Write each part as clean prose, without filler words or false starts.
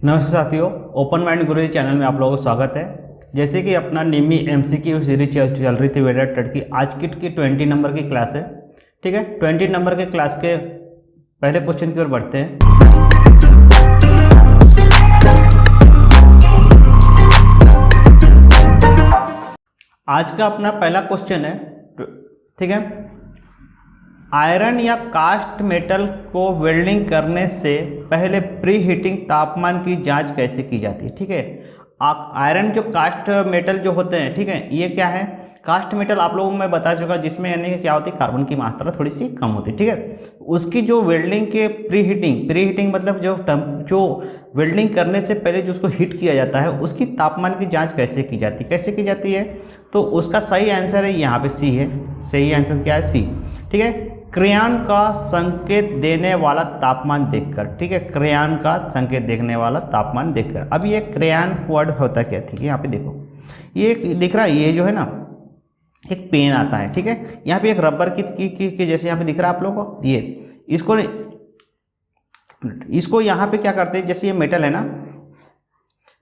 नमस्ते साथियों, open mind गुरुजी channel में आप लोगों का स्वागत है। जैसे कि अपना निमी एमसीक्यू सीरीज चल रही थी वेडर टेट की, आज की 20 नंबर की क्लास है। ठीक है, 20 नंबर के क्लास के पहले क्वेश्चन की ओर बढ़ते हैं। आज का अपना पहला क्वेश्चन है, ठीक है, आयरन या कास्ट मेटल को वेल्डिंग करने से पहले प्री हीटिंग तापमान की जांच कैसे की जाती है। ठीक है, आयरन जो कास्ट मेटल जो होते हैं, ठीक है, ये क्या है, कास्ट मेटल आप लोगों को मैं बता चुका, जिसमें यानी कि क्या होती है, कार्बन की मात्रा थोड़ी सी कम होती है। ठीक है, उसकी जो वेल्डिंग के प्री हीटिंग मतलब जो वेल्डिंग करने से पहले जो उसको हीट किया जाता है, उसकी तापमान की जांच कैसे की जाती है। तो उसका सही आंसर है यहाँ पे सी है। सही आंसर क्या है, सी। ठीक है, क्रेयॉन का संकेत देने वाला तापमान देखकर। ठीक है, क्रेयॉन का संकेत देखने वाला तापमान देखकर। अब ये क्रेयॉन वर्ड होता क्या, ठीक है, यहाँ पे देखो, ये दिख रहा है, ये जो है ना एक पेन आता है। ठीक है, यहाँ पे एक रबर की जैसे यहाँ पे दिख रहा है आप लोगों को, ये इसको यहाँ पे क्या करते हैं, जैसे ये मेटल है ना,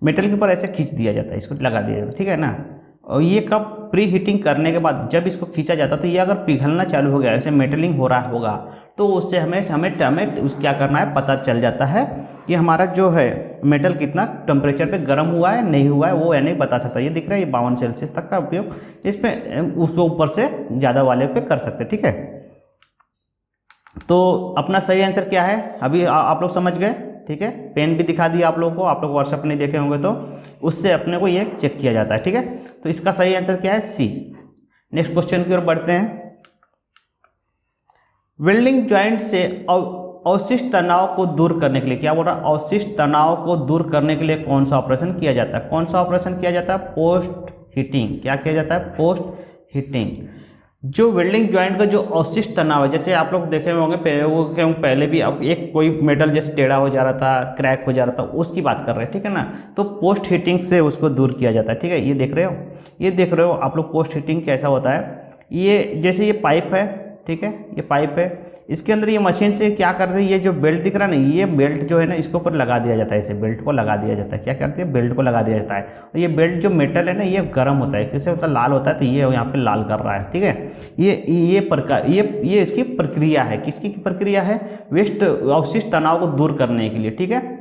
मेटल के ऊपर ऐसे खींच दिया जाता है, इसको लगा दिया जाता है। ठीक है ना, और ये कब प्री हीटिंग करने के बाद जब इसको खींचा जाता है, तो ये अगर पिघलना चालू हो गया, ऐसे मेटलिंग हो रहा होगा, तो उससे हमें उस क्या करना है, पता चल जाता है कि हमारा जो है मेटल कितना टेम्परेचर पे गर्म हुआ है, नहीं हुआ है, वो यानी बता सकता है। ये दिख रहा है, ये 52 सेल्सियस तक का उपयोग इसमें उसके ऊपर से ज़्यादा वाले पे कर सकते हैं। ठीक है, तो अपना सही आंसर क्या है, अभी आप लोग समझ गए। ठीक है, पेन भी दिखा दिया आप लोगों को, आप लोग व्हाट्सएप नहीं देखे होंगे तो उससे अपने को ये चेक किया जाता है। ठीक है, तो इसका सही आंसर क्या है, सी। नेक्स्ट क्वेश्चन की ओर बढ़ते हैं। वेल्डिंग जॉइंट से अवशिष्ट तनाव को दूर करने के लिए, क्या बोल रहा है, अवशिष्ट तनाव को दूर करने के लिए कौन सा ऑपरेशन किया जाता है। कौन सा ऑपरेशन किया जाता है, पोस्ट हीटिंग। क्या किया जाता है, पोस्ट हीटिंग। जो वेल्डिंग जॉइंट का जो अवशिष्ट तनाव है, जैसे आप लोग देखे होंगे पहले भी, अब एक कोई मेटल जैसे टेढ़ा हो जा रहा था, क्रैक हो जा रहा था, उसकी बात कर रहे हैं। ठीक है ना, तो पोस्ट हीटिंग से उसको दूर किया जाता है। ठीक है, ये देख रहे हो आप लोग, पोस्ट हीटिंग कैसा होता है। ये जैसे ये पाइप है, ठीक है, ये पाइप है, इसके अंदर ये मशीन से क्या करते हैं, ये जो बेल्ट दिख रहा है ना, ये बेल्ट जो है ना, इसके ऊपर लगा दिया जाता है, इसे बेल्ट को लगा दिया जाता है। क्या करते हैं, बेल्ट को लगा दिया जाता है, और ये बेल्ट जो मेटल है ना, ये गर्म होता है, किससे होता है, लाल होता है, तो ये यहाँ पे लाल कर रहा है। ठीक है, ये इसकी प्रक्रिया है, किसकी प्रक्रिया है, वेस्ट अवशिष्ट तनाव को दूर करने के लिए। ठीक है,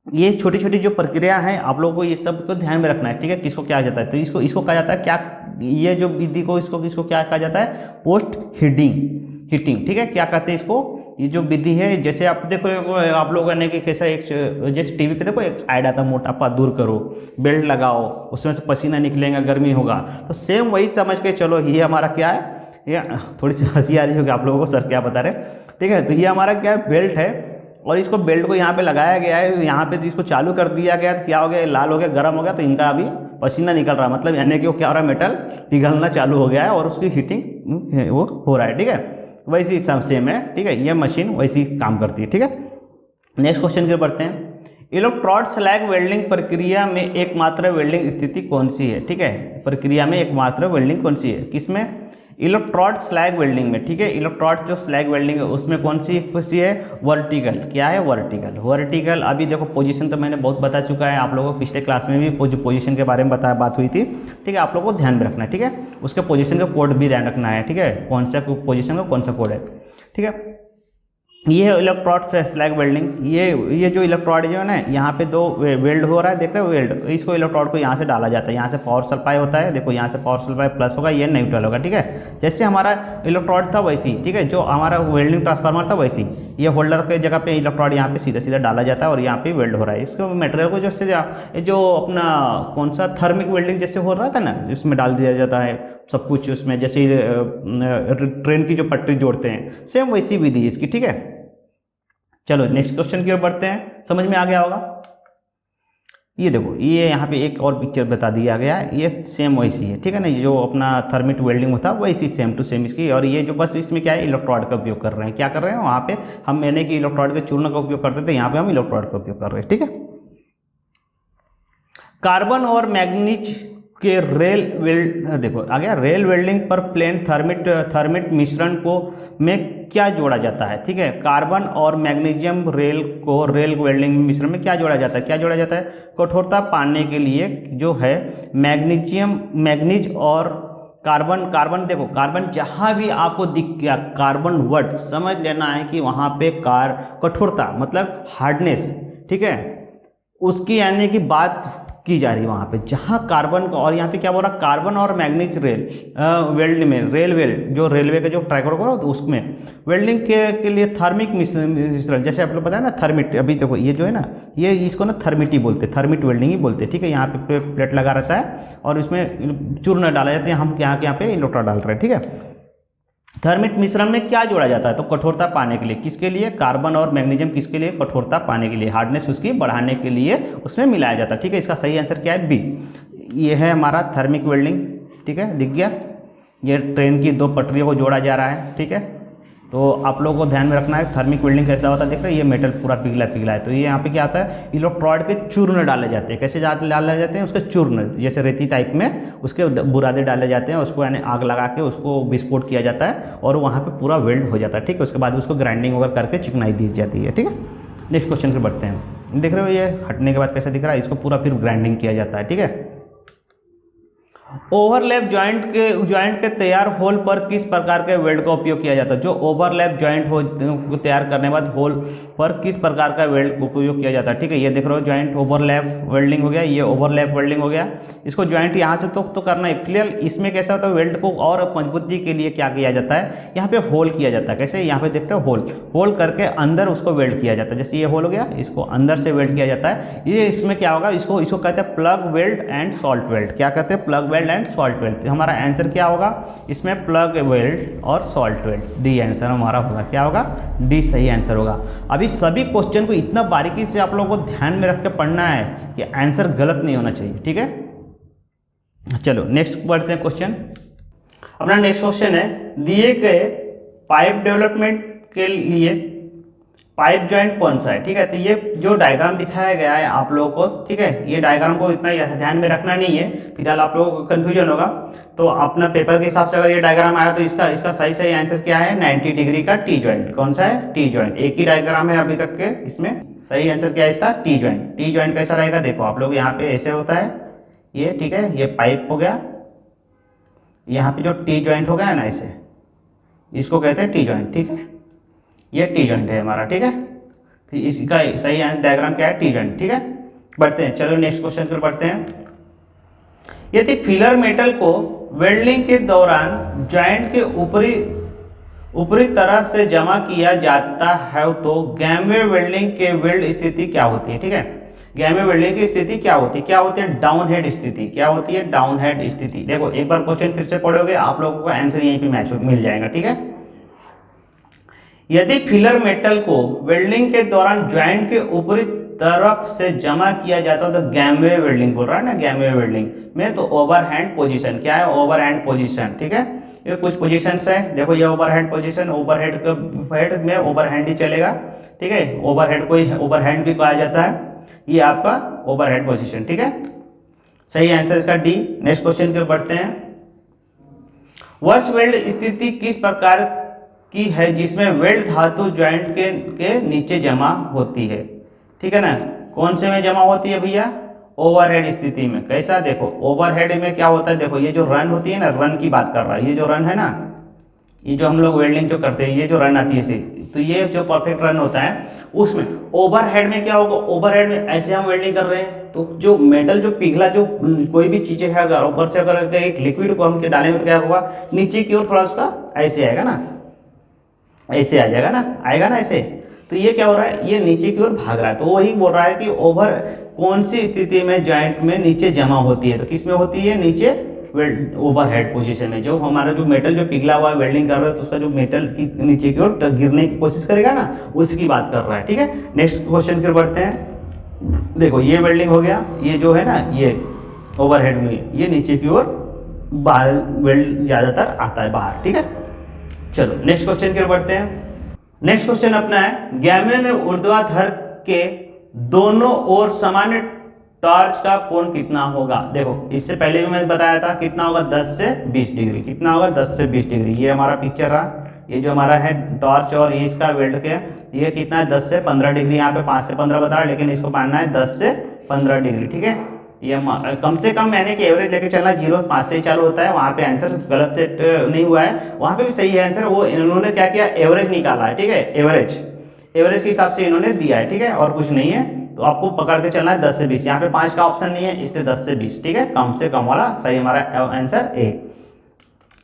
ये छोटी छोटी जो प्रक्रिया है, आप लोगों को ये सब को ध्यान में रखना है। ठीक है, किसको क्या जाता है, तो इसको कहा जाता है क्या, ये जो विधि को इसको क्या कहा जाता है, पोस्ट हीटिंग। ठीक है, क्या कहते हैं इसको, ये जो विधि है, जैसे आप देखो, आप लोगों ने कि कैसा एक, जैसे टीवी पे देखो एक ऐड आता, मोटापा दूर करो, बेल्ट लगाओ, उसमें से पसीना निकलेगा, गर्मी होगा, तो सेम वही समझ के चलो, ये हमारा क्या है, ये थोड़ी सी हंसी आ रही होगी आप लोगों को, सर क्या बता रहे। ठीक है, तो ये हमारा क्या है, बेल्ट है, और इसको बेल्ट को यहाँ पे लगाया गया है, यहाँ पे इसको चालू कर दिया गया, तो क्या हो गया, लाल हो गया, गर्म हो गया, तो इनका अभी पसीना निकल रहा है, मतलब यानी कि वो क्या हो रहा है, मेटल पिघलना चालू हो गया है, और उसकी हीटिंग वो हो रहा है। ठीक है, वैसी सेम है। ठीक है, ये मशीन वैसी काम करती है। ठीक है, नेक्स्ट क्वेश्चन की बढ़ते हैं। इलेक्ट्रोड स्लैग वेल्डिंग प्रक्रिया में एकमात्र वेल्डिंग स्थिति कौन सी है। ठीक है, प्रक्रिया में एकमात्र वेल्डिंग कौन सी है, किसमें, इलेक्ट्रोड स्लैग वेल्डिंग में। ठीक है, इलेक्ट्रोड जो स्लैग वेल्डिंग है उसमें कौन सी है, वर्टिकल। क्या है, वर्टिकल। अभी देखो पोजीशन तो मैंने बहुत बता चुका है आप लोगों को, पिछले क्लास में भी जो पोजीशन के बारे में बात हुई थी। ठीक है, आप लोगों को ध्यान में रखना है। ठीक है, उसके पोजीशन का कोड भी ध्यान रखना है। ठीक है, कौन सा पोजीशन का कौन सा कोड है। ठीक है, ये है इलेक्ट्रोड से स्लैग वेल्डिंग। ये जो इलेक्ट्रोड जो है ना, यहाँ पे दो वेल्ड हो रहा है, देख रहे हो, वेल्ड, इसको इलेक्ट्रोड को यहाँ से डाला जाता है, यहाँ से पावर सप्लाई होता है, देखो यहाँ से पावर सप्लाई प्लस होगा, ये न्यूट्रल होगा। ठीक है, जैसे हमारा इलेक्ट्रोड था वैसी, ठीक है, जो हमारा वेल्डिंग ट्रांसफार्मर था वैसी, ये होल्डर के जगह पे इलेक्ट्रोड यहाँ पे सीधा डाला जाता है, और यहाँ पे वेल्ड हो रहा है। इसको मटेरियल को जैसे जो अपना कौन सा थर्मिक वेल्डिंग जैसे हो रहा था ना, इसमें डाल दिया जाता है सब कुछ, उसमें जैसे ट्रेन की जो पटरी जोड़ते हैं, सेम वैसी विधि इसकी। ठीक है, चलो नेक्स्ट क्वेश्चन की ओर बढ़ते हैं, समझ में आ गया होगा। ये देखो, ये यहाँ पे एक और पिक्चर बता दिया गया है, ये सेम वैसी है। ठीक है ना, जो अपना थर्मिक वेल्डिंग होता है वैसी सेम टू सेम इसकी, और ये जो बस इसमें क्या है, इलेक्ट्रोड का उपयोग कर रहे हैं। क्या कर रहे हैं, वहाँ पे हम यानी कि इलेक्ट्रोड के चूर्ण का उपयोग करते थे, यहाँ पे हम इलेक्ट्रोड का उपयोग कर रहे हैं। ठीक है, कार्बन और मैग्नीज के रेल वेल्ड, देखो आ गया, रेल वेल्डिंग पर प्लेन थर्मिट मिश्रण को में क्या जोड़ा जाता है, ठीक है। कार्बन और मैग्नीशियम रेल को रेल वेल्डिंग मिश्रण में क्या जोड़ा जाता है, क्या जोड़ा जाता है, कठोरता पाने के लिए जो है मैग्नीज और कार्बन देखो, कार्बन जहाँ भी आपको दिख गया कार्बन वर्ड समझ लेना है कि वहाँ पे कठोरता मतलब हार्डनेस, ठीक है, उसकी यानी कि बात की जा रही है वहाँ पे जहाँ कार्बन का, और यहाँ पे क्या बोल रहा, कार्बन और मैग्नीज वेल्ड में रेल वेल्ड जो रेलवे का जो ट्रैक होगा तो उसमें वेल्डिंग के लिए थर्मिक मिश्रण, जैसे आप लोग पता है ना थर्मिट, अभी देखो ये जो है ना ये इसको ना थर्मिट ही बोलते, थर्मिट वेल्डिंग ही बोलते, ठीक है। यहाँ पे प्लेट लगा रहता है और इसमें चूर्ण डाला जाता है, हम यहाँ पे इलेक्ट्रोड डाल रहे हैं, ठीक है। थर्मिट मिश्रण में क्या जोड़ा जाता है, तो कठोरता पाने के लिए, किसके लिए, कार्बन और मैग्नीशियम, किसके लिए, कठोरता पाने के लिए, हार्डनेस उसकी बढ़ाने के लिए उसमें मिलाया जाता है, ठीक है। इसका सही आंसर क्या है, बी। ये है हमारा थर्मिक वेल्डिंग, ठीक है, दिख गया। ये ट्रेन की दो पटरियों को जोड़ा जा रहा है, ठीक है। तो आप लोगों को ध्यान में रखना है थर्मिक वेल्डिंग कैसा होता है, देख रहे हैं ये मेटल पूरा पिघला पिघला है, तो ये यहाँ पे क्या आता है, इलेक्ट्रोड के चूर्ण डाले जाते हैं, कैसे डाले जाते हैं, उसके चूर्ण जैसे रेती टाइप में उसके बुरादे डाले जाते हैं, उसको यानी आग लगा के उसको विस्फोट किया जाता है और वहाँ पे पूरा वेल्ड हो जाता है, ठीक है। उसके बाद उसको ग्राइंडिंग वगैरह करके चिकनाई दी जाती है, ठीक है। नेक्स्ट क्वेश्चन पर बढ़ते हैं, देख रहे हो ये हटने के बाद कैसे दिख रहा है, इसको पूरा फिर ग्राइंडिंग किया जाता है, ठीक है। ओवरलैप जॉइंट के तैयार होल पर किस प्रकार के वेल्ड का उपयोग किया जाता है, जो ओवरलैप जॉइंट हो तैयार करने के बाद होल पर किस प्रकार का वेल्ड का उपयोग किया जाता है, ठीक है। ये देख रहे हो जॉइंट ओवरलैप वेल्डिंग हो गया, ये ओवरलैप वेल्डिंग हो गया, इसको जॉइंट यहाँ से तो करना है क्लियर। इसमें कैसा होता है, वेल्ड को और मजबूती के लिए क्या किया जाता है, यहाँ पे होल किया जाता है, कैसे, यहाँ पे देख रहे हो होल करके अंदर उसको वेल्ड किया जाता है, जैसे ये होल हो गया, इसको अंदर से वेल्ड किया जाता है। ये इसमें क्या होगा, इसको कहते हैं plug weld and salt weld, क्या कहते हैं, plug weld and salt weld. हमारा आंसर क्या होगा इसमें, प्लग वेल्ड और सॉल्ट वेल्ड, डी आंसर हमारा होगा, क्या होगा, डी सही आंसर होगा। अभी सभी क्वेश्चन को इतना बारीकी से आप लोगों को ध्यान में रख के पढ़ना है कि आंसर गलत नहीं होना चाहिए, ठीक है। चलो नेक्स्ट बढ़ते हैं क्वेश्चन। अपना नेक्स्ट क्वेश्चन है, दिए गए पाइप डेवलपमेंट के लिए पाइप जॉइंट कौन सा है, ठीक है। तो ये जो डायग्राम दिखाया गया है आप लोगों को, ठीक है, ये डायग्राम को इतना ध्यान में रखना नहीं है, फिलहाल आप लोगों को कंफ्यूजन होगा, तो अपना पेपर के हिसाब से अगर ये डायग्राम आया तो इसका सही आंसर क्या है, 90 डिग्री का टी जॉइंट, कौन सा है, टी जॉइंट। एक ही डायग्राम है अभी तक के, इसमें सही आंसर क्या है इसका, टी जॉइंट। टी जॉइंट कैसा रहेगा, देखो आप लोग यहाँ पे ऐसे होता है ये, ठीक है, ये पाइप हो गया, यहाँ पे जो टी जॉइंट हो गया है ना ऐसे, इसको कहते हैं टी जॉइंट, ठीक है, ये टी जॉइंट है हमारा, ठीक है। तो इसका सही डायग्राम क्या है, टी जॉइंट, ठीक है। बढ़ते हैं, चलो नेक्स्ट क्वेश्चन पर बढ़ते हैं। यदि फिलर मेटल को वेल्डिंग के दौरान जॉइंट के ऊपरी तरह से जमा किया जाता है तो गैमवे वेल्डिंग के वेल्ड स्थिति क्या होती है, ठीक है। गैमवे वेल्डिंग की स्थिति क्या होती है, डाउन हेड स्थिति, क्या होती है, डाउन हेड स्थिति। देखो एक बार क्वेश्चन फिर से पढ़ोगे आप लोगों को आंसर यहीं पे मैच मिल जाएगा, ठीक है। यदि फिलर मेटल को वेल्डिंग के दौरान जॉइंट के ऊपरी तरफ से जमा किया जाता है तो गैमवे वेल्डिंग बोल रहा है ना, गैमवे वेल्डिंग में, तो ओवरहैंड पोजीशन क्या है, ओवरहैंड पोजीशन, ठीक है। ये कुछ पोजीशंस है, देखो ये ओवरहैंड पोजीशन, ओवरहेड में ओवरहैंड ही चलेगा, ठीक है, ओवरहेड को ओवरहैंड भी कहा जाता है, ये आपका ओवरहेड पोजीशन, ठीक है। सही आंसर इसका डी। नेक्स्ट क्वेश्चन की ओर बढ़ते हैं। वश वेल्ड स्थिति किस प्रकार की है जिसमें वेल्ड धातु जॉइंट के नीचे जमा होती है, ठीक है ना। कौन से में जमा होती है भैया, ओवरहेड स्थिति में। कैसा, देखो ओवरहेड में क्या होता है, देखो ये जो रन होती है ना, रन की बात कर रहा है, ये जो रन है ना, ये जो हम लोग वेल्डिंग जो करते हैं, ये जो रन आती है इसे, तो ये जो परफेक्ट रन होता है उसमें ओवरहेड में क्या होगा, ओवरहेड में ऐसे हम वेल्डिंग कर रहे हैं तो जो मेटल जो पिघला जो कोई भी चीजें है अगर ऊपर से अगर एक लिक्विड को हम डालेंगे तो क्या होगा, नीचे की ओर थोड़ा उसका ऐसे आएगा ना, ऐसे आ जाएगा ना, आएगा ना ऐसे, तो ये क्या हो रहा है, ये नीचे की ओर भाग रहा है। तो वही बोल रहा है कि ओवर कौन सी स्थिति में जॉइंट में नीचे जमा होती है, तो किस में होती है, नीचे ओवरहेड पोजीशन में। जो हमारा जो मेटल जो पिघला हुआ है वेल्डिंग कर रहा है तो उसका जो मेटल की नीचे की ओर गिरने की कोशिश करेगा ना, उसकी बात कर रहा है, ठीक है। नेक्स्ट क्वेश्चन की ओर बढ़ते हैं। देखो ये वेल्डिंग हो गया, ये जो है ना ये ओवरहेड में, ये नीचे की ओर बाहर वेल्ड ज्यादातर आता है बाहर, ठीक है। चलो नेक्स्ट क्वेश्चन की ओर बढ़ते हैं। नेक्स्ट क्वेश्चन अपना है, गैमे में ऊर्ध्वाधर के दोनों ओर समान टॉर्च का कोण कितना होगा। देखो इससे पहले भी मैंने बताया था कितना होगा 10 से 20 डिग्री, कितना होगा 10 से 20 डिग्री। ये हमारा पिक्चर रहा, ये जो हमारा है टॉर्च और ये इसका वेल्ड के ये कितना है 10 से 15 डिग्री। यहाँ पे 5 से 15 बता रहा है, लेकिन इसको मानना है 10 से 15 डिग्री, ठीक है। ये कम से कम मैंने कि एवरेज लेके चलना, 0 5 से ही चालू होता है। वहाँ पे आंसर गलत सेट नहीं हुआ है, वहाँ पे भी सही है आंसर। वो इन्होंने क्या किया, एवरेज निकाला है, ठीक है। एवरेज के हिसाब से इन्होंने दिया है, ठीक है, और कुछ नहीं है। तो आपको पकड़ के चलना है 10 से 20। यहाँ पे 5 का ऑप्शन नहीं है, इसलिए 10 से 20, ठीक है, कम से कम वाला सही हमारा आंसर ए।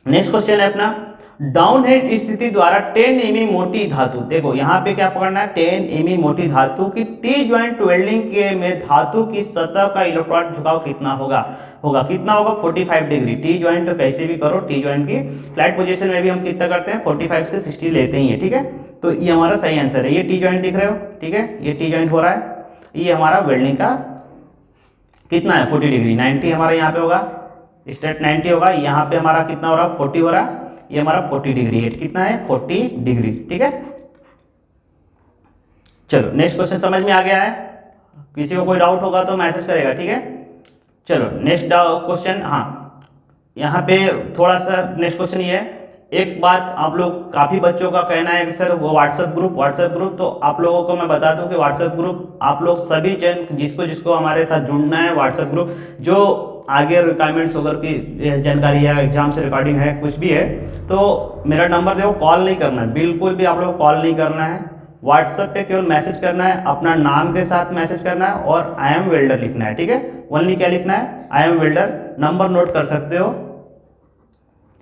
नेक्स्ट क्वेश्चन है अपना, डाउन हेड स्थिति द्वारा 10 एमई मोटी धातु, देखो यहाँ पे क्या पकड़ना है, 10 एमई मोटी धातु की टी ज्वाइंट वेल्डिंग के में धातु की सतह का इलेक्ट्रॉन झुकाव कितना होगा कितना होगा 45 डिग्री। टी ज्वाइंट कैसे भी करो, टी ज्वाइंट की फ्लैट पोजीशन में भी हम कितना करते हैं 45 से 60 लेते ही है, ठीक है। तो ये हमारा सही आंसर है। ये टी ज्वाइंट दिख रहे हो, ठीक है, ये टी ज्वाइंट हो रहा है, ये हमारा वेल्डिंग का कितना है 40 डिग्री। 90 हमारा यहाँ पे होगा, स्ट्रेट 90 होगा। यहाँ पे हमारा कितना हो रहा है 40 हो रहा है, ये हमारा 40 डिग्री है, कितना है 40 डिग्री, ठीक है। चलो नेक्स्ट क्वेश्चन समझ में आ गया है, किसी को कोई डाउट होगा तो मैसेज करेगा, ठीक है। चलो नेक्स्ट क्वेश्चन, हाँ यहाँ पे थोड़ा सा नेक्स्ट क्वेश्चन ये है, एक बात आप लोग काफ़ी बच्चों का कहना है कि सर वो व्हाट्सएप ग्रुप, तो आप लोगों को मैं बता दूं कि व्हाट्सएप ग्रुप आप लोग सभी जन जिसको हमारे साथ जुड़ना है, व्हाट्सएप ग्रुप जो आगे रिक्वायरमेंट्स वगैरह की जानकारी है, एग्जाम से रिकॉर्डिंग है, कुछ भी है, तो मेरा नंबर देखो, कॉल नहीं करना है, बिल्कुल भी आप लोग कॉल नहीं करना है। व्हाट्सएप पे केवल मैसेज करना है, अपना नाम के साथ मैसेज करना है और आई एम वेल्डर लिखना है, ठीक है। ओनली क्या लिखना है, I am welder. Number note कर सकते हो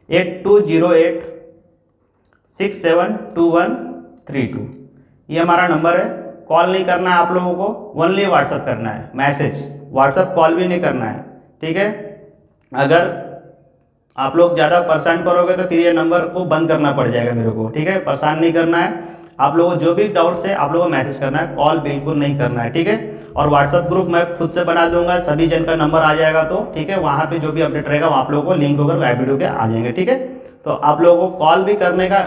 8208672132, ये हमारा नंबर है। कॉल नहीं करना है आप लोगों को, ओनली व्हाट्सएप करना है, मैसेज, व्हाट्सएप कॉल भी नहीं करना है, ठीक है। अगर आप लोग ज़्यादा परेशान करोगे तो फिर ये नंबर को बंद करना पड़ जाएगा मेरे को, ठीक है। परेशान नहीं करना है आप लोगों को, जो भी डाउट्स है आप लोगों को मैसेज करना है, कॉल बिल्कुल नहीं करना है, ठीक है। और व्हाट्सएप ग्रुप मैं खुद से बना दूंगा, सभी जन का नंबर आ जाएगा, तो ठीक है, वहाँ पे जो भी अपडेट रहेगा आप लोगों को लिंक होकर वीडियो के आ जाएंगे, ठीक है। तो आप लोगों को कॉल भी करने का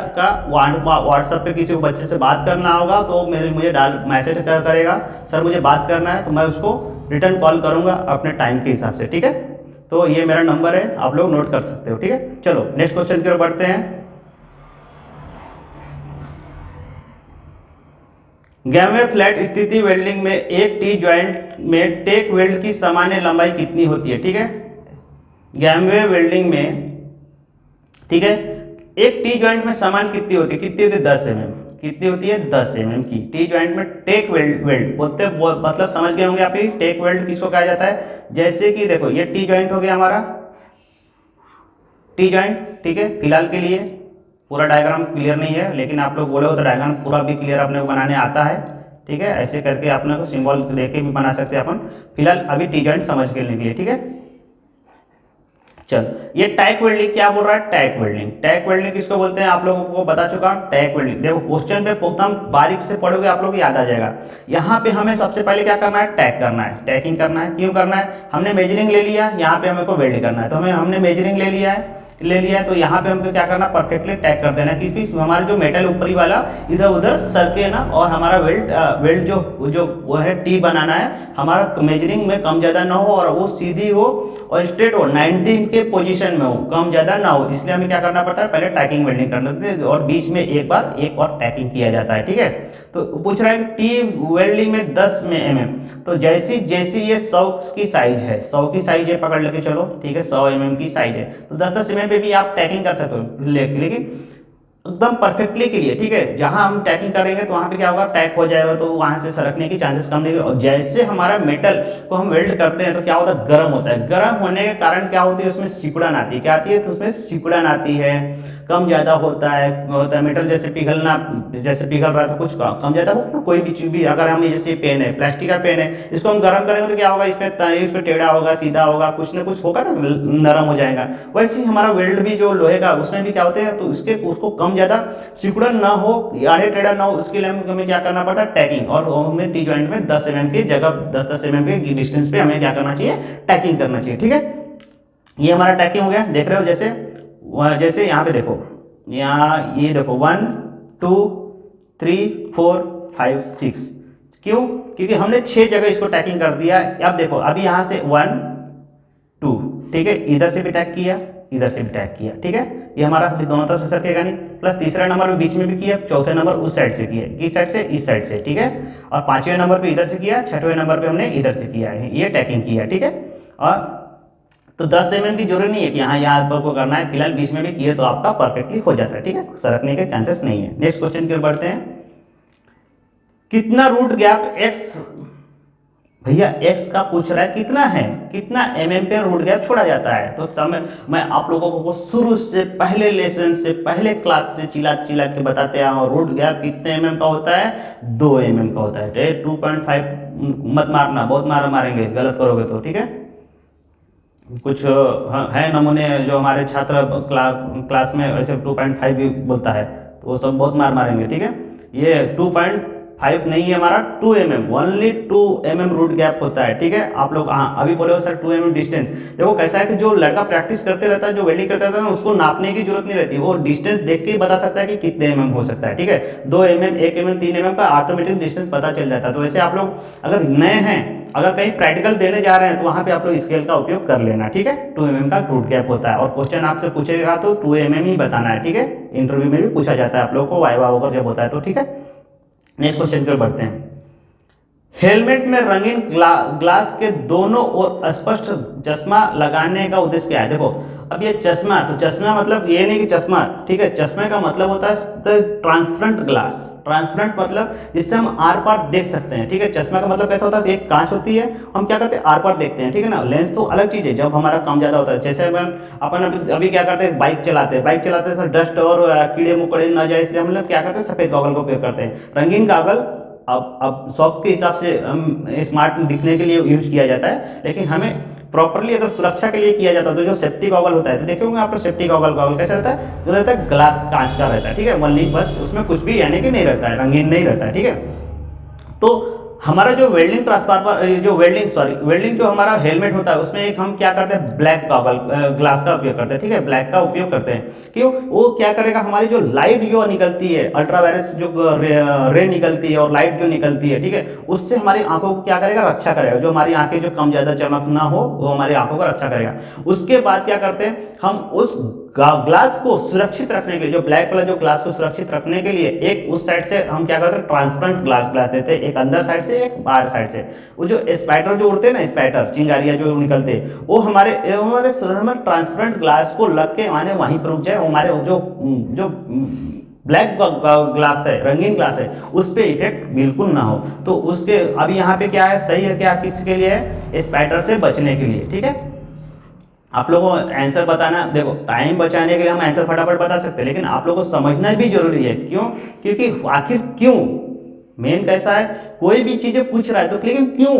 व्हाट्सएप पे किसी को बच्चे से बात करना होगा तो मुझे मैसेज करेगा, सर मुझे बात करना है, तो मैं उसको रिटर्न कॉल करूंगा अपने टाइम के हिसाब से, ठीक है। तो ये मेरा नंबर है, आप लोग नोट कर सकते हो, ठीक है। चलो नेक्स्ट क्वेश्चन की ओर बढ़ते हैं। गैमे फ्लैट स्थिति वेल्डिंग में एक टी ज्वाइंट में टेक वेल्ड की सामान्य लंबाई कितनी होती है, ठीक है। गैमे वेल्डिंग में, ठीक है, एक टी ज्वाइंट में समान कितनी होती है 10 mm, कितनी होती है 10 mm की। टी ज्वाइंट में टेक वेल्ड बोलते मतलब समझ गए होंगे आप, टेक वेल्ड किसको कहा जाता है। जैसे कि देखो ये टी ज्वाइंट हो गया हमारा, टी ज्वाइंट, ठीक है। फिलहाल के लिए पूरा डायग्राम क्लियर नहीं है, लेकिन आप लोग बोले हो तो डायग्राम पूरा भी क्लियर अपने को बनाने आता है, ठीक है। ऐसे करके अपने को सिंबल देके भी बना सकते हैं अपन। फिलहाल अभी टी ज्वाइंट समझ के लिए, ठीक है। चल ये टैक वेल्डिंग क्या बोल रहा है, टैक वेल्डिंग किसको बोलते हैं आप लोगों को बता चुका हूं। टैक वेल्डिंग देखो क्वेश्चन पे एकदम बारीक से पढ़ोगे आप लोग याद आ जाएगा। यहाँ पे हमें सबसे पहले क्या करना है, टैग करना है, टैगिंग करना है। क्यों करना है, हमने मेजरिंग ले लिया, यहाँ पे हमें को वेल्ड करना है, तो हमने मेजरिंग ले लिया है, तो यहाँ पे हमको क्या करना, परफेक्टली टैग कर देना, क्योंकि हमारा जो मेटल ऊपरी वाला इधर उधर सरके ना, और हमारा वेल्ड जो वो है टी बनाना है, हमारा मेजरिंग में कम ज़्यादा ना हो और वो सीधी हो और स्ट्रेट हो, 90 के पोजीशन में हो, कम ज़्यादा ना हो। इसलिए हमें क्या करना पड़ता है, पहले टैगिंग वेल्डिंग करना होता है और बीच में एक और टैगिंग किया जाता है, ठीक है। तो पूछ रहा है टी वेल्डिंग में 10 mm, तो जैसी ये 100 की साइज है, 100 की साइज है, पकड़ लेके चलो, ठीक है, 100 mm की साइज है, तो 10 mm पे भी आप टैगिंग कर सकते हो, लेकिन एकदम परफेक्टली के लिए, ठीक है। जहां हम टैगिंग करेंगे तो वहां पे क्या होगा, टैग हो जाएगा, तो वहां से सरकने की चांसेस कम नहीं। और जैसे हमारा मेटल को हम वेल्ड करते हैं तो क्या होता है, गर्म होता है। गर्म होने के कारण क्या होती है, उसमें सिकुड़न आती है, क्या आती है, तो उसमें सिकुड़न आती है, कम ज्यादा होता है मेटल जैसे पिघल रहा है तो कुछ कम ज्यादा हो, कोई भी चीज भी, अगर हम जैसे पेन है, प्लास्टिक का पेन है, इसको हम गर्म करेंगे तो क्या होगा, इसमें टेढ़ा होगा, सीधा होगा, कुछ ना कुछ होगा ना, नरम हो जाएगा। वैसे ही हमारा वेल्ड भी जो लोहे का, उसमें भी क्या होते हैं, तो उसको कम ज्यादा सिकुड़न ना हो, आड़े टेढ़ा ना हो, उसके लिए हमें क्या करना पड़ता है, टैगिंग। और हमें टी जॉइंट में 10 mm की जगह 10 mm के डिस्टेंस पे हमें क्या करना चाहिए, टैगिंग करना चाहिए, ठीक है। ये हमारा टैगिंग हो गया, देख रहे हो, जैसे यहाँ पे देखो, यहाँ ये देखो 1 2 3 4 5 6 क्यों? क्योंकि हमने 6 जगह इसको टैगिंग कर दिया। अब देखो अभी यहाँ से 1 2, ठीक है, इधर से भी टैग किया, इधर से भी टैग किया, ठीक है, ये हमारा दोनों तरफ से सरकेगा नहीं। प्लस तीसरा नंबर भी बीच में भी किया, चौथे नंबर उस साइड से किया, किस साइड से? इस साइड से, ठीक है। और 5वें नंबर पे इधर से किया, 6वें नंबर पे हमने इधर से किया है, ये टैगिंग किया, ठीक है। और तो 10 mm की जरूरत नहीं है कि यहाँ पर को करना है, फिलहाल बीच में भी किए तो आपका परफेक्टली हो जाता है, ठीक है, सरकने के चांसेस नहीं है। नेक्स्ट क्वेश्चन की ओर बढ़ते हैं। कितना रूट गैप एक्स, भैया एक्स का पूछ रहा है कितना है, कितना mm पे रूट गैप छोड़ा जाता है। तो समय मैं आप लोगों को शुरू से पहले लेसन से पहले क्लास से चिल्ला चिल्ला के बताते आया हूँ, रूट गैप कितने mm का होता है? 2 mm का होता है। 2.5 मत मारना, बहुत मारेंगे गलत करोगे तो, ठीक है। कुछ है नमूने जो हमारे छात्र क्लास में ऐसे 2.5 भी बोलता है, तो वो सब बहुत मारेंगे, ठीक है। ये 2.5 नहीं है हमारा, 2 mm, only 2 mm root gap होता है, ठीक है। आप लोग अभी बोले हो सर 2 mm डिस्टेंस, देखो कैसा है कि जो लड़का प्रैक्टिस करते रहता है, जो वेल्डिंग करता रहता है, उसको नापने की जरूरत नहीं रहती, वो डिस्टेंस देख के ही बता सकता है कि कितने mm हो सकता है, ठीक है। 2 mm, 1 mm, 3 mm का ऑटोमेटिक डिस्टेंस पता चल जाता है। तो वैसे आप लोग अगर नए हैं, अगर कहीं प्रैक्टिकल देने जा रहे हैं, तो वहां पे आप लोग स्केल का उपयोग कर लेना, ठीक है। 2 mm का रूट गैप होता है, और क्वेश्चन आपसे पूछेगा तो 2 mm ही बताना है, ठीक है। इंटरव्यू में भी पूछा जाता है आप लोगों को, वाइवा होकर जब होता है तो, ठीक है। नेक्स्ट क्वेश्चन पर बढ़ते हैं। हेलमेट में रंगीन ग्लास के दोनों ओर स्पष्ट चश्मा लगाने का उद्देश्य क्या है? देखो अब ये चश्मा, तो चश्मा मतलब ये नहीं कि चश्मा, ठीक है, चश्मे का मतलब होता है ट्रांसपेरेंट ग्लास। ट्रांसपेरेंट मतलब जिससे हम आर पार देख सकते हैं, ठीक है। चश्मा का मतलब कैसा होता है? एक कांच होती है, हम क्या करते हैं? आर पार देखते हैं, ठीक है ना। लेंस तो अलग चीज है, जब हमारा काम ज्यादा होता है, जैसे अपन अभी क्या करते हैं? बाइक चलाते हैं सर, डस्ट और कीड़े मकोड़े ना जाए, इसलिए हम लोग क्या करते हैं? सफेद गॉगल का उपयोग करते हैं। रंगीन गॉगल अब शौक के हिसाब से स्मार्ट दिखने के लिए यूज किया जाता है, लेकिन हमें प्रॉपरली अगर सुरक्षा के लिए किया जाता है तो जो सेफ्टी गॉगल होता है, तो देखे होंगे आप लोग सेफ्टी गॉगल कैसा रहता है? जो रहता है ग्लास, कांच का रहता है, ठीक है, वनली, बस उसमें कुछ भी यानी कि नहीं रहता है, रंगीन नहीं रहता है, ठीक है। तो हमारा जो वेल्डिंग ट्रांसफार्मर, जो वेल्डिंग जो हमारा हेलमेट होता है, उसमें एक हम क्या करते हैं? ब्लैक गॉगल ग्लास का उपयोग करते हैं, ठीक है, ब्लैक का उपयोग करते हैं। क्यों? वो क्या करेगा? हमारी जो लाइट जो निकलती है, अल्ट्रावायलेट जो रे निकलती है और लाइट जो निकलती है, ठीक है, उससे हमारी आंखों को क्या करेगा? रक्षा करेगा। जो हमारी आंखें जो कम ज्यादा चमक ना हो, वो हमारी आंखों का रक्षा करेगा। उसके बाद क्या करते हैं हम? उस ग्लास को सुरक्षित रखने के लिए, जो ब्लैक वाला जो ग्लास को सुरक्षित रखने के लिए, एक उस साइड से हम क्या करते हैं? ट्रांसपेरेंट ग्लास देते हैं, एक अंदर साइड से, एक बाहर साइड से। वो जो स्पाइडर जो उड़ते हैं ना, स्पाइडर चिंगारियां जो निकलते हैं, वो हमारे शरीर में ट्रांसपेरेंट ग्लास को लग के माने वहीं पर रुक जाए, हमारे जो ब्लैक ग्लास है, रंगीन ग्लास है, उस पर इफेक्ट बिल्कुल ना हो। तो उसके अभी यहाँ पे क्या है? सही है क्या? किसके लिए है? स्पाइडर से बचने के लिए, ठीक है। आप लोगों को आंसर बताना, देखो टाइम बचाने के लिए हम आंसर फटाफट बता सकते हैं, लेकिन आप लोगों को समझना भी जरूरी है। क्यों? क्योंकि आखिर क्यों, मेन कैसा है, कोई भी चीजें पूछ रहा है तो लेकिन क्यों,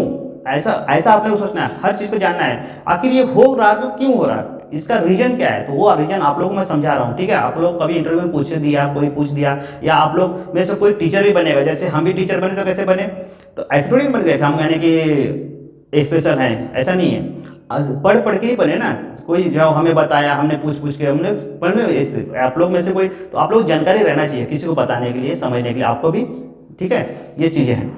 ऐसा आप लोगों को सोचना है, हर चीज को जानना है। आखिर ये हो रहा तो क्यों हो रहा है, इसका रीजन क्या है? तो वो रीजन आप लोगों को मैं समझा रहा हूँ, ठीक है। आप लोग कभी इंटरव्यू में कोई पूछ दिया, या आप लोग में से कोई टीचर भी बनेगा, जैसे हम भी टीचर बने तो कैसे बने? तो ऐसे थोड़ी बन गए हम यानी कि स्पेशल हैं, ऐसा नहीं है, पढ़ के ही बने ना। कोई जो हमें बताया, हमने पूछ के हमने पढ़ने, आप लोग में से कोई, तो आप लोग जानकारी रहना चाहिए किसी को बताने के लिए, समझने के लिए, आपको भी, ठीक है, ये चीजें हैं।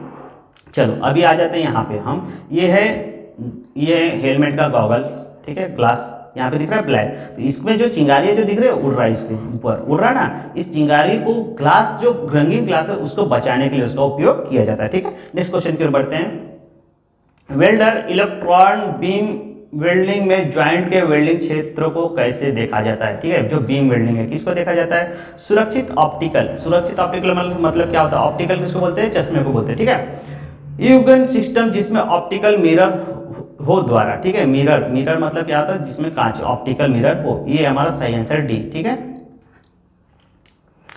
चलो अभी आ जाते हैं यहाँ पे हम, ये हेलमेट का गॉगल, ठीक है, ग्लास यहाँ पे दिख रहा है ब्लैक, तो इसमें जो चिंगारियां जो दिख रही है उड़ रहा है, इसके ऊपर उड़ रहा है ना, इस चिंगारी को ग्लास जो रंगीन ग्लास है उसको बचाने के लिए उसका उपयोग किया जाता है, ठीक है। नेक्स्ट क्वेश्चन की ओर बढ़ते हैं। वेल्डर इलेक्ट्रॉन बीम वेल्डिंग में ज्वाइंट के वेल्डिंग क्षेत्र को कैसे देखा जाता है? ठीक है, जो बीम वेल्डिंग है किसको देखा जाता है? सुरक्षित ऑप्टिकल मतलब क्या होता है? ऑप्टिकल किसको बोलते हैं? चश्मे को बोलते हैं, ठीक है। युगन सिस्टम जिसमें ऑप्टिकल मिरर हो द्वारा, ठीक है, मिरर मतलब क्या होता है? जिसमें कांच, ऑप्टिकल मिरर हो, ये हमारा सही आंसर डी, ठीक है।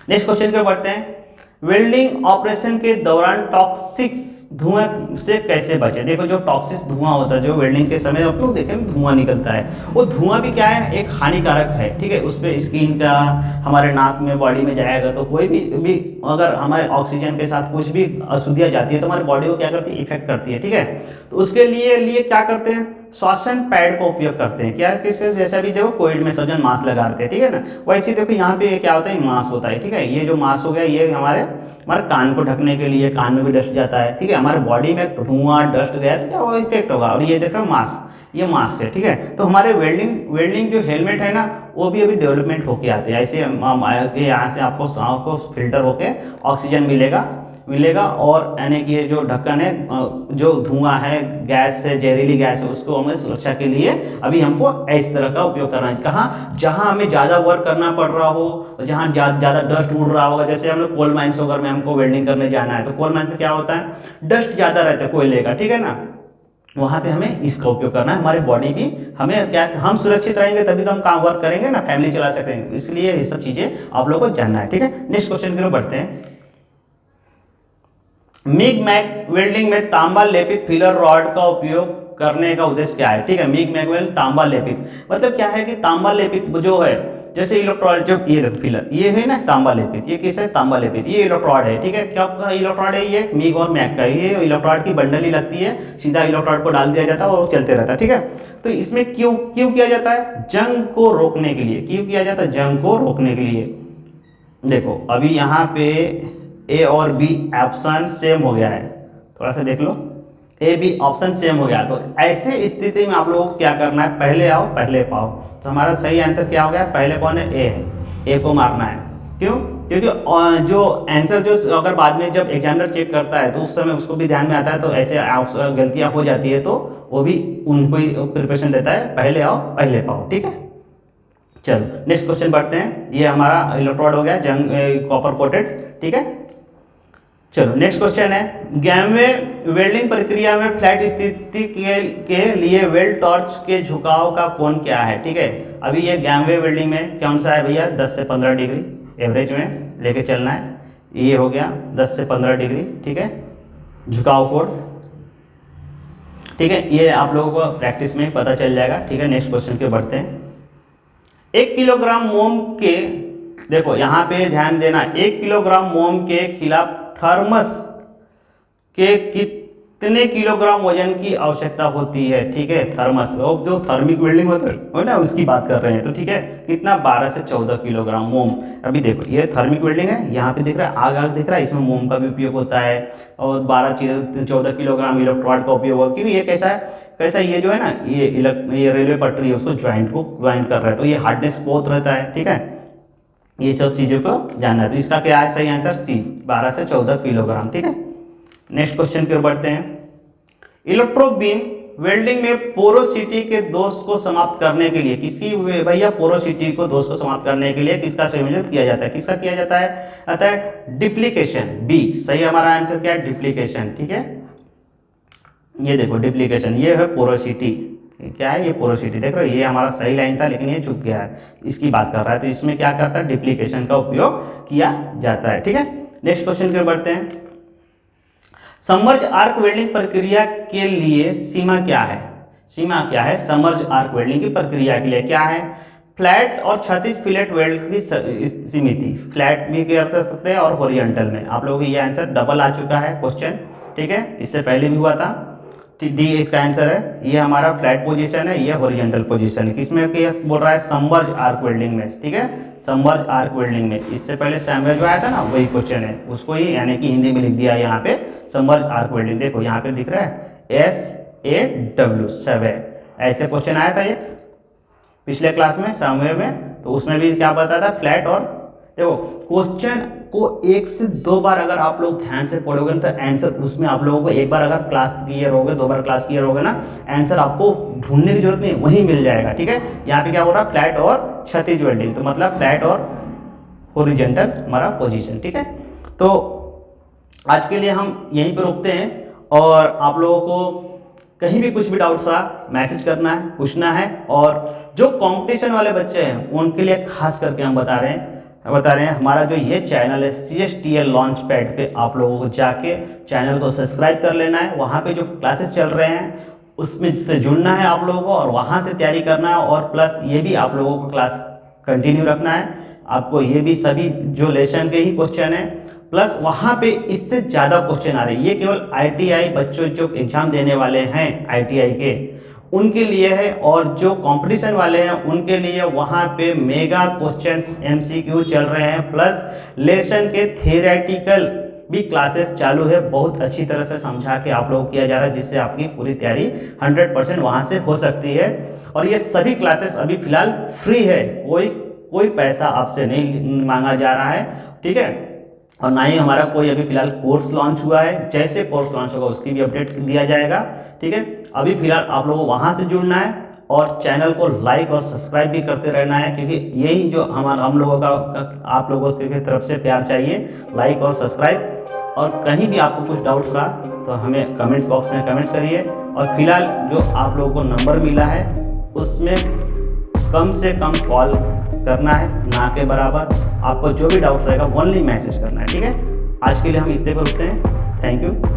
नेक्स्ट क्वेश्चन की ओर बढ़ते हैं। वेल्डिंग ऑपरेशन के दौरान टॉक्सिक धुएं से कैसे बचे? देखो जो टॉक्सिक धुआं होता है, जो वेल्डिंग के समय आप लोग देखें धुआं निकलता है, वो धुआं भी क्या है? एक हानिकारक है, ठीक है। उस पर स्किन का, हमारे नाक में, बॉडी में जाएगा तो कोई भी अगर हमारे ऑक्सीजन के साथ कुछ भी अशुद्धियाँ जाती है तो हमारी बॉडी को क्या करती है? इफेक्ट करती है, ठीक है। तो उसके लिए क्या करते हैं? श्वासन पैड का उपयोग करते हैं। क्या किससे, जैसे अभी देखो कोविड में सर्जन मास्क लगाते हैं, ठीक है ना, वैसे देखो यहाँ पे क्या होता है, मास्क होता है, ठीक है। ये जो मास्क हो गया ये हमारे कान को ढकने के लिए, कान में भी डस्ट जाता है, ठीक है। हमारे बॉडी में धुआं डस्ट गया तो क्या वो इफेक्ट होगा। और ये देखो मास्क, ये मास्क है, ठीक है। तो हमारे वेल्डिंग जो हेलमेट है ना वो भी अभी डेवलपमेंट होके आते हैं। ऐसे यहाँ से आपको फिल्टर होके ऑक्सीजन मिलेगा और यानी कि ये जो ढक्कन है, जो धुआं है गैस से, जहरीली गैस है, उसको हमें सुरक्षा के लिए अभी हमको इस तरह का उपयोग करना है। कहाँ, जहाँ हमें ज़्यादा वर्क करना पड़ रहा हो, जहाँ ज़्यादा डस्ट उड़ रहा होगा, जैसे हम लोग कोल माइंस वगैरह में हमको वेल्डिंग करने जाना है तो कोल माइंस में क्या होता है, डस्ट ज़्यादा रहता है कोयले का, ठीक है ना, वहाँ पे हमें इसका उपयोग करना है। हमारी बॉडी भी हमें क्या, हम सुरक्षित रहेंगे तभी तो हम काम वर्क करेंगे ना, फैमिली चला सकते हैं, इसलिए ये सब चीज़ें आप लोगों को जानना है, ठीक है। नेक्स्ट क्वेश्चन की ओर बढ़ते हैं। मिग मैग वेल्डिंग में तांबा लेपित फिलर रॉड का उपयोग करने का उद्देश्य क्या है, ठीक है। मिग मैग वेल्डिंग तांबा लेपित मतलब क्या है कि तांबा लेपित जो है, जैसे इलेक्ट्रोड, जो ये फिलर ये है ना तांबा लेपित, ये किस है, तांबा लेपित, ये इलेक्ट्रोड है, ठीक है। क्या इलेक्ट्रोड है, ये मिग और मैग का, ये इलेक्ट्रोड की बंडल ही लगती है, सीधा इलेक्ट्रोड को डाल दिया जाता है और वो चलते रहता है, ठीक है। तो इसमें क्यों किया जाता है, जंग को रोकने के लिए। क्यों किया जाता है, जंग को रोकने के लिए। देखो अभी यहाँ पे ए और बी ऑप्शन सेम हो गया है, थोड़ा सा देख लो, ए बी ऑप्शन सेम हो गया। तो ऐसे स्थिति में आप लोगों को क्या करना है, पहले आओ पहले पाओ। तो हमारा सही आंसर क्या हो गया, पहले कौन है, ए है, ए को मारना है। क्यों, क्योंकि जो आंसर जो अगर बाद में जब एग्जामिनर चेक करता है तो उस समय उसको भी ध्यान में आता है, तो ऐसे गलतियां हो जाती है तो वो भी उनको ही प्रिपरेशन देता है, पहले आओ पहले पाओ, ठीक है। चलो नेक्स्ट क्वेश्चन बढ़ते हैं। ये हमारा इलेक्ट्रोड हो गया, जंग कॉपर कोटेड, ठीक है। चलो नेक्स्ट क्वेश्चन है, गैमवे वेल्डिंग प्रक्रिया में फ्लैट स्थिति के लिए वेल्ड टॉर्च के झुकाव का कोण क्या है, ठीक है। अभी ये गैमवे वेल्डिंग में कौन सा है भैया, 10 से 15 डिग्री एवरेज में लेके चलना है। ये हो गया 10 से 15 डिग्री, ठीक है, झुकाव कोण, ठीक है। ये आप लोगों को प्रैक्टिस में पता चल जाएगा, ठीक है। नेक्स्ट क्वेश्चन के बढ़ते हैं। 1 किलोग्राम मोम के, देखो यहाँ पे ध्यान देना, 1 किलोग्राम मोम के खिलाफ थर्मस के कितने किलोग्राम वजन की आवश्यकता होती है, ठीक है। थर्मस जो थर्मिक वेल्डिंग होता है ना उसकी बात कर रहे हैं, तो ठीक है, कितना, 12 से 14 किलोग्राम मोम। अभी देखो ये थर्मिक वेल्डिंग है, यहाँ पे दिख रहा है आग दिख रहा है, इसमें मोम का भी उपयोग होता है और 12-14 किलोग्राम इलेक्ट्रोड का उपयोग होगा। क्योंकि ये कैसा ये जो है ना, ये रेलवे पटरी है, उसको ज्वाइंट कर रहा है, तो ये हार्डनेस बहुत रहता है, ठीक है। ये सब चीज़ों को जानना है, तो इसका क्या है सही आंसर, सी, 12 से 14 किलोग्राम, ठीक है। नेक्स्ट क्वेश्चन की ओर बढ़ते हैं। इलेक्ट्रो बीम वेल्डिंग में पोरोसिटी के दोष को समाप्त करने के लिए, किसकी भैया, पोरोसिटी को दोष को समाप्त करने के लिए किसका संयोजन किया जाता है, किसका किया जाता है, आता है डिप्लीकेशन, बी सही हमारा आंसर क्या है, डिप्लीकेशन, ठीक है। ये देखो डिप्लीकेशन, ये है पोरोसिटी, क्या है ये पोरोसिटी, देख रहे हो, ये हमारा सही लाइन था लेकिन ये चुक गया है, इसकी बात कर रहा है। तो इसमें क्या करता है, डिप्लीकेशन का उपयोग किया जाता है, ठीक है। नेक्स्ट क्वेश्चन की ओर बढ़ते हैं। समर्ज आर्क वेल्डिंग प्रक्रिया के लिए सीमा क्या है, सीमा क्या है, समर्ज आर्क वेल्डिंग की प्रक्रिया के लिए क्या है, फ्लैट और क्षैतिज फिलेट वेल्ड की सीमिति, फ्लैट भी कर सकते हैं और हॉरिजॉन्टल में। आप लोगों को ये आंसर डबल आ चुका है क्वेश्चन, ठीक है, इससे पहले भी हुआ था, डी इसका आंसर है। ये हमारा फ्लैट पोजीशन है, ये हॉरिजॉन्टल पोजीशन है, किसमें क्या बोल रहा है, समर्ज आर्क वेल्डिंग में, ठीक है, समर्ज आर्क वेल्डिंग में। इससे पहले सैमवेज जो आया था ना वही क्वेश्चन है, उसको ही यानी कि हिंदी में लिख दिया यहाँ पे समर्ज आर्क वेल्डिंग। देखो यहाँ पे दिख रहा है SAW, सवे, ऐसे क्वेश्चन आया था ये पिछले क्लास में सैमवेज में, तो उसमें भी क्या बताया था, फ्लैट। और देखो क्वेश्चन को 1 से 2 बार अगर आप लोग ध्यान से पढ़ोगे तो आंसर उसमें आप लोगों को एक बार अगर क्लास क्लियर होगे, 2 बार क्लास क्लियर होगे ना, आंसर आपको ढूंढने की जरूरत नहीं, वहीं मिल जाएगा, ठीक है। यहाँ पे क्या हो रहा है, फ्लैट और क्षैतिज वेल्डिंग, तो मतलब फ्लैट और हॉरिजॉन्टल हमारा पोजीशन, ठीक है। तो आज के लिए हम यहीं पर रुकते हैं और आप लोगों को कहीं भी कुछ भी डाउट सा मैसेज करना है, पूछना है। और जो कंपटीशन वाले बच्चे हैं उनके लिए खास करके हम बता रहे हैं हमारा जो ये चैनल है CSTL लॉन्च पैड पे आप लोगों को जाके चैनल को सब्सक्राइब कर लेना है। वहाँ पे जो क्लासेस चल रहे हैं उसमें से जुड़ना है आप लोगों को और वहाँ से तैयारी करना है। और प्लस ये भी आप लोगों को क्लास कंटिन्यू रखना है, आपको ये भी सभी जो लेसन के ही क्वेश्चन है, प्लस वहाँ पे इससे ज़्यादा क्वेश्चन आ रहे हैं। ये केवल ITI बच्चों जो एग्जाम देने वाले हैं ITI के, उनके लिए है, और जो कंपटीशन वाले हैं उनके लिए वहाँ पे मेगा क्वेश्चंस MCQ चल रहे हैं, प्लस लेसन के थियोरेटिकल भी क्लासेस चालू है। बहुत अच्छी तरह से समझा के आप लोगों को किया जा रहा है, जिससे आपकी पूरी तैयारी 100% वहाँ से हो सकती है। और ये सभी क्लासेस अभी फिलहाल फ्री है, कोई पैसा आपसे नहीं मांगा जा रहा है, ठीक है। और ना ही हमारा कोई अभी फिलहाल कोर्स लॉन्च हुआ है, जैसे कोर्स लॉन्च होगा उसकी भी अपडेट दिया जाएगा, ठीक है। अभी फिलहाल आप लोगों को वहाँ से जुड़ना है और चैनल को लाइक और सब्सक्राइब भी करते रहना है, क्योंकि यही जो हम लोगों का आप लोगों की तरफ से प्यार चाहिए, लाइक और सब्सक्राइब। और कहीं भी आपको कुछ डाउट्स रहा तो हमें कमेंट्स बॉक्स में कमेंट्स करिए। और फिलहाल जो आप लोगों को नंबर मिला है उसमें कम से कम कॉल करना है, ना के बराबर। आपको जो भी डाउट्स रहेगा ओनली मैसेज करना है, ठीक है। आज के लिए हम इतने पर रुकते हैं। Thank you.